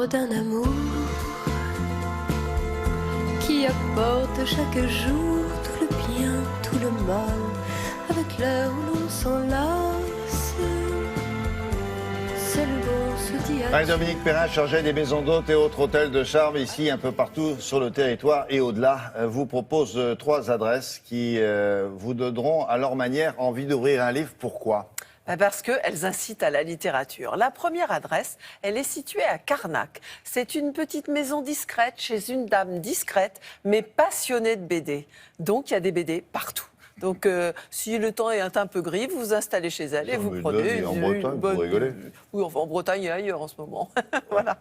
l'histoire d'un amour qui apporte chaque jour tout le bien, tout le mal, avec l'heure où l'on s'enlace. C'est le bon se dit adieu. Dominique Perrin, chargé des maisons d'hôtes et autres hôtels de charme, ici un peu partout sur le territoire et au-delà, vous propose 3 adresses qui vous donneront à leur manière envie d'ouvrir un livre. Pourquoi ? Parce qu'elles incitent à la littérature. La première adresse, elle est située à Carnac. C'est une petite maison discrète chez une dame discrète, mais passionnée de BD. Donc il y a des BD partout. Donc, si le temps est un peu gris, vous vous installez chez elle et vous prenez en Bretagne, vous rigolez. Oui, enfin, en Bretagne et ailleurs en ce moment. Voilà.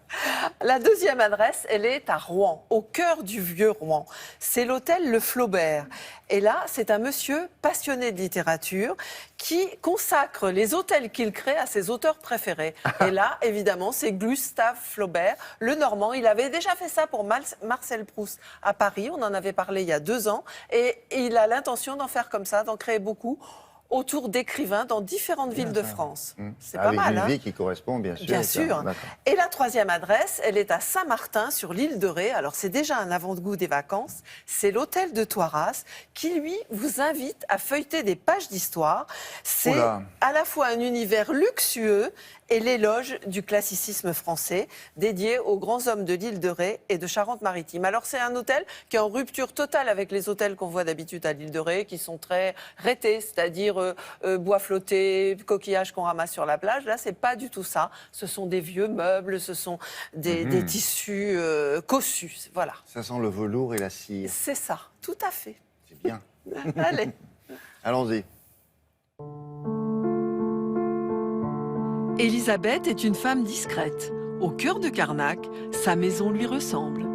La deuxième adresse, elle est à Rouen, au cœur du vieux Rouen. C'est l'hôtel Le Flaubert. Et là, c'est un monsieur passionné de littérature qui consacre les hôtels qu'il crée à ses auteurs préférés. Et là, évidemment, c'est Gustave Flaubert, le Normand. Il avait déjà fait ça pour Marcel Proust à Paris. On en avait parlé il y a 2 ans. Et il a l'intention d'en faire comme ça, d'en créer beaucoup autour d'écrivains dans différentes villes de France. C'est pas mal, avec une vie qui correspond, bien sûr. Bien sûr. Et la troisième adresse, elle est à Saint-Martin, sur l'île de Ré. Alors, c'est déjà un avant-goût des vacances. C'est l'hôtel de Thoiras qui, lui, vous invite à feuilleter des pages d'histoire. C'est à la fois un univers luxueux et l'éloge du classicisme français, dédié aux grands hommes de l'île de Ré et de Charente-Maritime. Alors, c'est un hôtel qui est en rupture totale avec les hôtels qu'on voit d'habitude à l'île de Ré, qui sont très rétés, c'est-à-dire bois flotté, coquillages qu'on ramasse sur la plage. Là, c'est pas du tout ça. Ce sont des vieux meubles, ce sont des tissus cossus. Voilà. Ça sent le velours et la cire. C'est ça, tout à fait. C'est bien. Allez. Allons-y. Elisabeth est une femme discrète. Au cœur de Carnac, sa maison lui ressemble.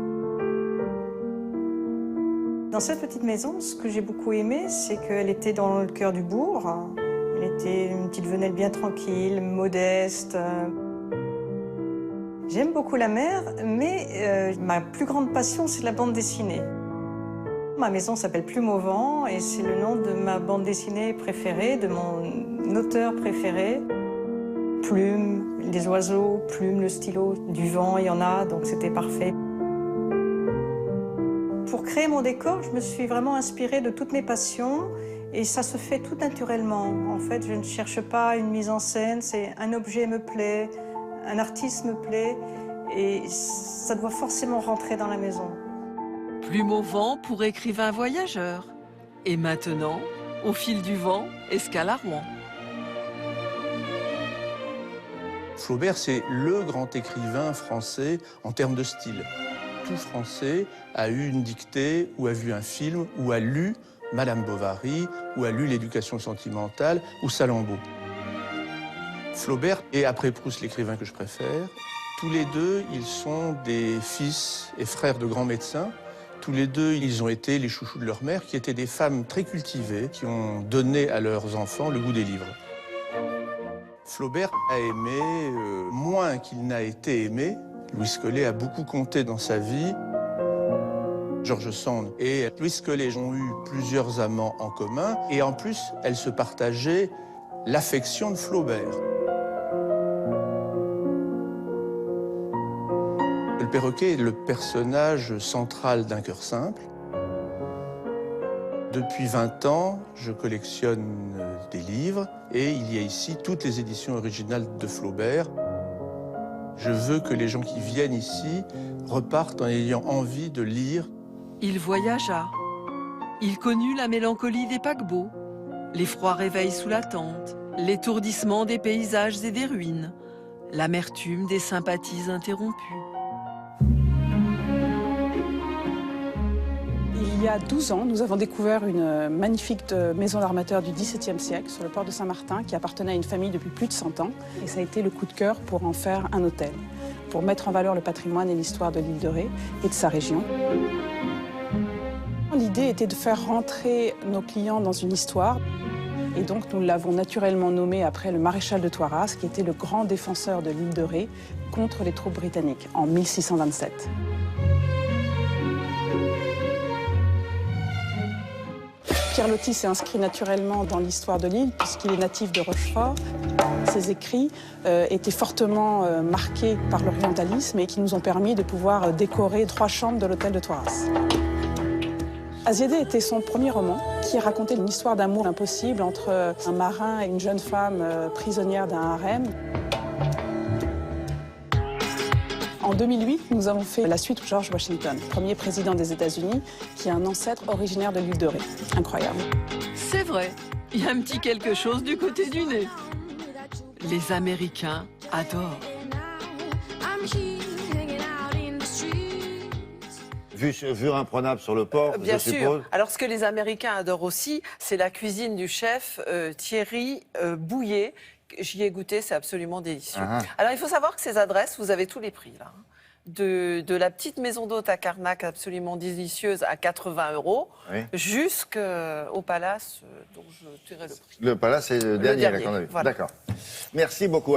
Dans cette petite maison, ce que j'ai beaucoup aimé, c'est qu'elle était dans le cœur du bourg. Elle était une petite venelle bien tranquille, modeste. J'aime beaucoup la mer, mais ma plus grande passion, c'est la bande dessinée. Ma maison s'appelle Plume au vent et c'est le nom de ma bande dessinée préférée, de mon auteur préféré. Plume, les oiseaux, Plume, le stylo, du vent, il y en a, donc c'était parfait. Pour créer mon décor, je me suis vraiment inspirée de toutes mes passions et ça se fait tout naturellement. En fait, je ne cherche pas une mise en scène, c'est un objet me plaît, un artiste me plaît et ça doit forcément rentrer dans la maison. Plume au vent pour écrivain voyageur. Et maintenant, au fil du vent, escale à Rouen. Flaubert, c'est le grand écrivain français en termes de style. Tout Français a eu une dictée, ou a vu un film, ou a lu Madame Bovary, ou a lu L'éducation sentimentale, ou Salammbô. Flaubert est, après Proust, l'écrivain que je préfère. Tous les deux, ils sont des fils et frères de grands médecins. Tous les deux, ils ont été les chouchous de leur mère, qui étaient des femmes très cultivées, qui ont donné à leurs enfants le goût des livres. Flaubert a aimé moins qu'il n'a été aimé. Louis Collet a beaucoup compté dans sa vie. George Sand et Louis Collet ont eu plusieurs amants en commun. Et en plus, elles se partageaient l'affection de Flaubert. Le perroquet est le personnage central d'Un cœur simple. Depuis 20 ans, je collectionne des livres et il y a ici toutes les éditions originales de Flaubert. Je veux que les gens qui viennent ici repartent en ayant envie de lire. Il voyagea. Il connut la mélancolie des paquebots, les froids réveils sous la tente, l'étourdissement des paysages et des ruines, l'amertume des sympathies interrompues. Il y a 12 ans, nous avons découvert une magnifique maison d'armateur du XVIIe siècle sur le port de Saint-Martin qui appartenait à une famille depuis plus de 100 ans. Et ça a été le coup de cœur pour en faire un hôtel, pour mettre en valeur le patrimoine et l'histoire de l'île de Ré et de sa région. L'idée était de faire rentrer nos clients dans une histoire. Et donc nous l'avons naturellement nommé après le maréchal de Thoiras, qui était le grand défenseur de l'île de Ré contre les troupes britanniques en 1627. Pierre Loti s'est inscrit naturellement dans l'histoire de l'île puisqu'il est natif de Rochefort. Ces écrits étaient fortement marqués par l'orientalisme et qui nous ont permis de pouvoir décorer 3 chambres de l'hôtel de Toiras. Asiédé était son premier roman qui racontait une histoire d'amour impossible entre un marin et une jeune femme prisonnière d'un harem. En 2008, nous avons fait la suite George Washington, premier président des États-Unis, qui est un ancêtre originaire de l'île de Ré. Incroyable. C'est vrai, il y a un petit quelque chose du côté du nez. Les Américains adorent. Vue imprenable sur le port, Bien je suppose. sûr. Alors, ce que les Américains adorent aussi, c'est la cuisine du chef Thierry Bouillet. J'y ai goûté, c'est absolument délicieux. Alors, il faut savoir que ces adresses, vous avez tous les prix, là. De la petite maison d'hôte à Carnac, absolument délicieuse, à 80 €, oui, jusqu'au palace, dont je tairai le prix. Le palace, c'est le dernier, là, qu'on a vu. Voilà. D'accord. Merci beaucoup.